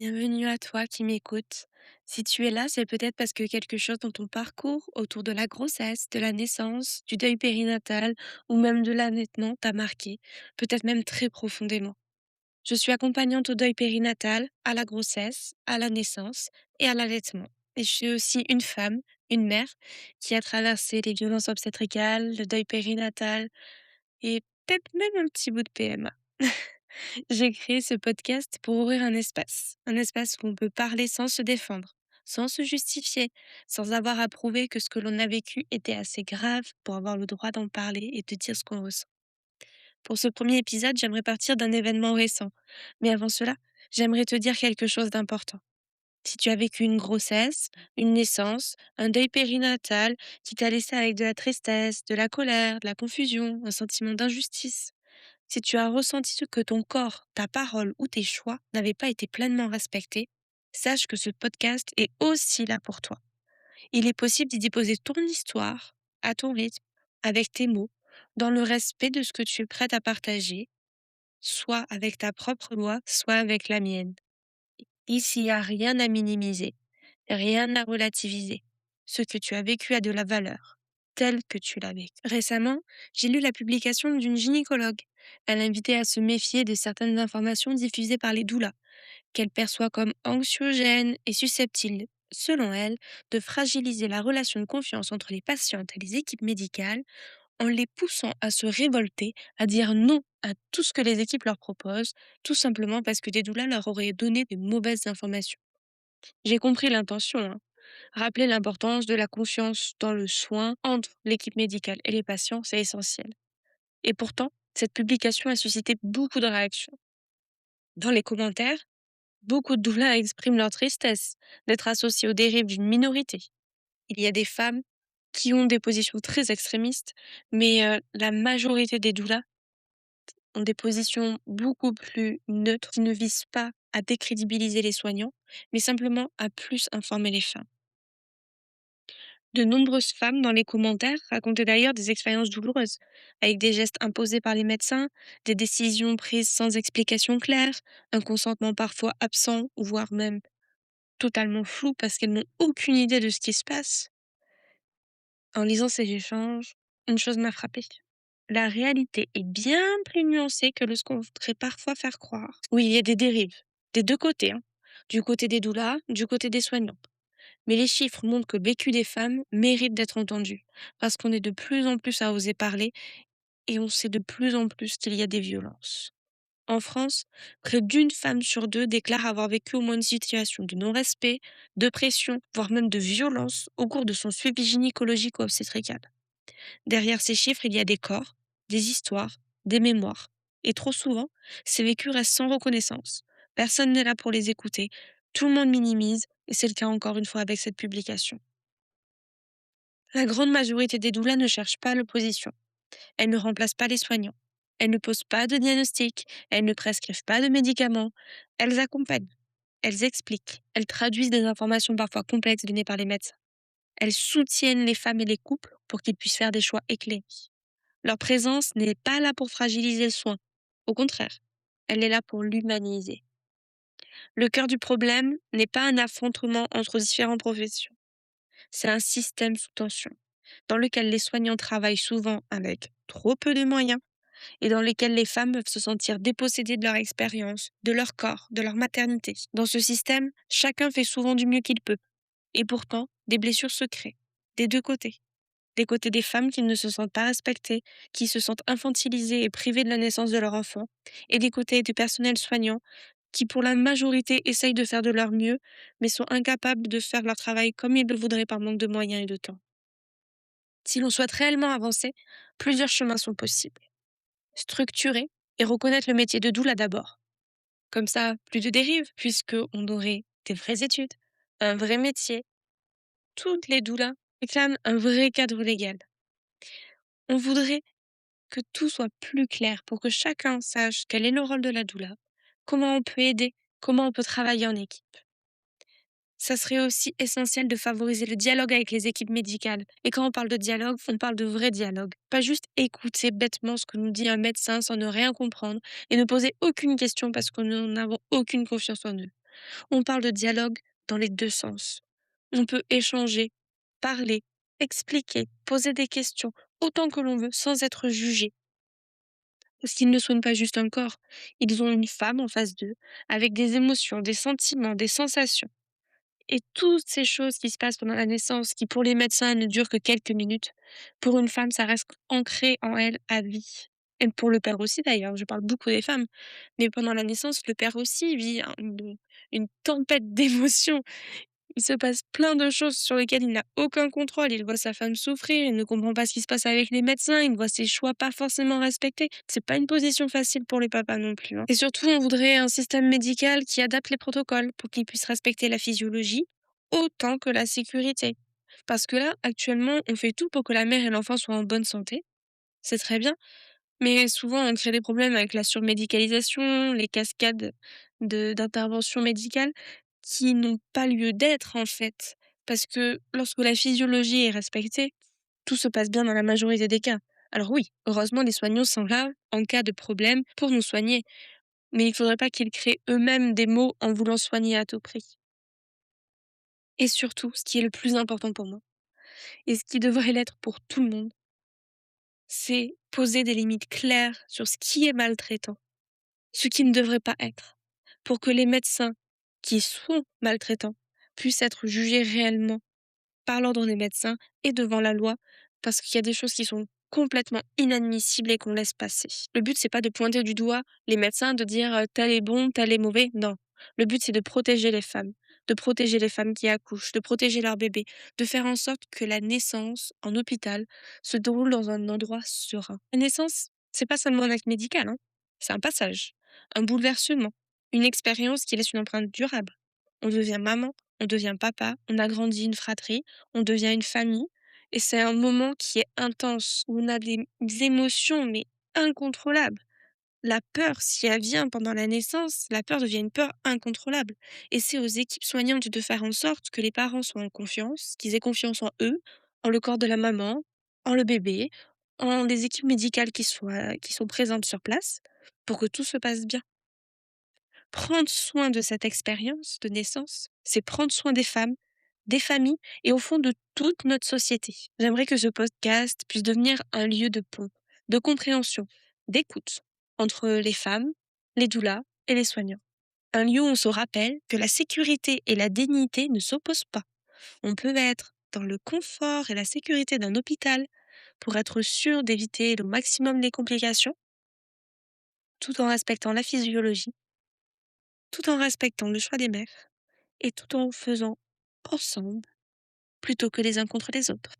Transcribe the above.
Bienvenue à toi qui m'écoutes. Si tu es là, c'est peut-être parce que quelque chose dans ton parcours autour de la grossesse, de la naissance, du deuil périnatal ou même de l'allaitement t'a marqué, peut-être même très profondément. Je suis accompagnante au deuil périnatal, à la grossesse, à la naissance et à l'allaitement. Et je suis aussi une femme, une mère, qui a traversé les violences obstétricales, le deuil périnatal et peut-être même un petit bout de PMA. J'ai créé ce podcast pour ouvrir un espace où on peut parler sans se défendre, sans se justifier, sans avoir à prouver que ce que l'on a vécu était assez grave pour avoir le droit d'en parler et de dire ce qu'on ressent. Pour ce premier épisode, j'aimerais partir d'un événement récent. Mais avant cela, j'aimerais te dire quelque chose d'important. Si tu as vécu une grossesse, une naissance, un deuil périnatal qui t'a laissé avec de la tristesse, de la colère, de la confusion, un sentiment d'injustice, si tu as ressenti que ton corps, ta parole ou tes choix n'avaient pas été pleinement respectés, sache que ce podcast est aussi là pour toi. Il est possible d'y déposer ton histoire, à ton rythme, avec tes mots, dans le respect de ce que tu es prête à partager, soit avec ta propre voix, soit avec la mienne. Ici, il n'y a rien à minimiser, rien à relativiser. Ce que tu as vécu a de la valeur, tel que tu l'as vécu. Récemment, j'ai lu la publication d'une gynécologue. Elle invitait à se méfier de certaines informations diffusées par les doulas, qu'elle perçoit comme anxiogènes et susceptibles, selon elle, de fragiliser la relation de confiance entre les patientes et les équipes médicales en les poussant à se révolter, à dire non à tout ce que les équipes leur proposent, tout simplement parce que des doulas leur auraient donné de mauvaises informations. J'ai compris l'intention, hein. Rappeler l'importance de la confiance dans le soin entre l'équipe médicale et les patients, c'est essentiel. Et pourtant, cette publication a suscité beaucoup de réactions. Dans les commentaires, beaucoup de doulas expriment leur tristesse d'être associées aux dérives d'une minorité. Il y a des femmes qui ont des positions très extrémistes, mais la majorité des doulas ont des positions beaucoup plus neutres qui ne visent pas à décrédibiliser les soignants, mais simplement à plus informer les femmes. De nombreuses femmes dans les commentaires racontaient d'ailleurs des expériences douloureuses, avec des gestes imposés par les médecins, des décisions prises sans explication claire, un consentement parfois absent, ou voire même totalement flou parce qu'elles n'ont aucune idée de ce qui se passe. En lisant ces échanges, une chose m'a frappée. La réalité est bien plus nuancée que ce qu'on voudrait parfois faire croire. Oui, il y a des dérives, des deux côtés, hein. Du côté des doulas, du côté des soignants. Mais les chiffres montrent que le vécu des femmes mérite d'être entendu, parce qu'on est de plus en plus à oser parler et on sait de plus en plus qu'il y a des violences. En France, près d'une femme sur deux déclare avoir vécu au moins une situation de non-respect, de pression, voire même de violence au cours de son suivi gynécologique ou obstétrical. Derrière ces chiffres, il y a des corps, des histoires, des mémoires. Et trop souvent, ces vécus restent sans reconnaissance. Personne n'est là pour les écouter. Tout le monde minimise, et c'est le cas encore une fois avec cette publication. La grande majorité des doulas ne cherchent pas l'opposition. Elles ne remplacent pas les soignants. Elles ne posent pas de diagnostic. Elles ne prescrivent pas de médicaments. Elles accompagnent. Elles expliquent. Elles traduisent des informations parfois complexes données par les médecins. Elles soutiennent les femmes et les couples pour qu'ils puissent faire des choix éclairés. Leur présence n'est pas là pour fragiliser le soin. Au contraire, elle est là pour l'humaniser. Le cœur du problème n'est pas un affrontement entre différentes professions. C'est un système sous tension, dans lequel les soignants travaillent souvent avec trop peu de moyens et dans lequel les femmes peuvent se sentir dépossédées de leur expérience, de leur corps, de leur maternité. Dans ce système, chacun fait souvent du mieux qu'il peut. Et pourtant, des blessures se créent, des deux côtés. Des côtés des femmes qui ne se sentent pas respectées, qui se sentent infantilisées et privées de la naissance de leur enfant, et des côtés du personnel soignant qui, pour la majorité, essayent de faire de leur mieux, mais sont incapables de faire leur travail comme ils le voudraient par manque de moyens et de temps. Si l'on souhaite réellement avancer, plusieurs chemins sont possibles. Structurer et reconnaître le métier de doula d'abord. Comme ça, plus de dérives, puisqu'on aurait des vraies études, un vrai métier. Toutes les doulas réclament un vrai cadre légal. On voudrait que tout soit plus clair pour que chacun sache quel est le rôle de la doula, comment on peut aider, comment on peut travailler en équipe. Ça serait aussi essentiel de favoriser le dialogue avec les équipes médicales. Et quand on parle de dialogue, on parle de vrai dialogue. Pas juste écouter bêtement ce que nous dit un médecin sans ne rien comprendre et ne poser aucune question parce que nous n'avons aucune confiance en eux. On parle de dialogue dans les 2 sens. On peut échanger, parler, expliquer, poser des questions autant que l'on veut sans être jugé. Parce qu'ils ne soignent pas juste un corps, ils ont une femme en face d'eux avec des émotions, des sentiments, des sensations. Et toutes ces choses qui se passent pendant la naissance, qui pour les médecins ne durent que quelques minutes, pour une femme, ça reste ancré en elle à vie. Et pour le père aussi d'ailleurs, je parle beaucoup des femmes. Mais pendant la naissance, le père aussi vit une tempête d'émotions. Il se passe plein de choses sur lesquelles il n'a aucun contrôle. Il voit sa femme souffrir, il ne comprend pas ce qui se passe avec les médecins, il voit ses choix pas forcément respectés. C'est pas une position facile pour les papas non plus, hein. Et surtout, on voudrait un système médical qui adapte les protocoles pour qu'ils puissent respecter la physiologie autant que la sécurité. Parce que là, actuellement, on fait tout pour que la mère et l'enfant soient en bonne santé. C'est très bien, mais souvent, on crée des problèmes avec la surmédicalisation, les cascades d'interventions médicales qui n'ont pas lieu d'être, en fait. Parce que lorsque la physiologie est respectée, tout se passe bien dans la majorité des cas. Alors oui, heureusement, les soignants sont là en cas de problème pour nous soigner, mais il ne faudrait pas qu'ils créent eux-mêmes des maux en voulant soigner à tout prix. Et surtout, ce qui est le plus important pour moi, et ce qui devrait l'être pour tout le monde, c'est poser des limites claires sur ce qui est maltraitant, ce qui ne devrait pas être, pour que les médecins qui sont maltraitants puissent être jugés réellement par l'ordre des médecins et devant la loi, parce qu'il y a des choses qui sont complètement inadmissibles et qu'on laisse passer. Le but, c'est pas de pointer du doigt les médecins, de dire tel est bon, tel est mauvais. Non. Le but, c'est de protéger les femmes qui accouchent, de protéger leurs bébés, de faire en sorte que la naissance en hôpital se déroule dans un endroit serein. La naissance, c'est pas seulement un acte médical, hein. C'est un passage, un bouleversement, une expérience qui laisse une empreinte durable. On devient maman, on devient papa, on agrandit une fratrie, on devient une famille et c'est un moment qui est intense, où on a des émotions, mais incontrôlables. La peur, si elle vient pendant la naissance, la peur devient une peur incontrôlable et c'est aux équipes soignantes de faire en sorte que les parents soient en confiance, qu'ils aient confiance en eux, en le corps de la maman, en le bébé, en les équipes médicales qui sont présentes sur place pour que tout se passe bien. Prendre soin de cette expérience de naissance, c'est prendre soin des femmes, des familles et au fond de toute notre société. J'aimerais que ce podcast puisse devenir un lieu de pont, de compréhension, d'écoute entre les femmes, les doulas et les soignants. Un lieu où on se rappelle que la sécurité et la dignité ne s'opposent pas. On peut être dans le confort et la sécurité d'un hôpital pour être sûr d'éviter au maximum les complications, tout en respectant la physiologie, tout en respectant le choix des mères et tout en faisant ensemble plutôt que les uns contre les autres.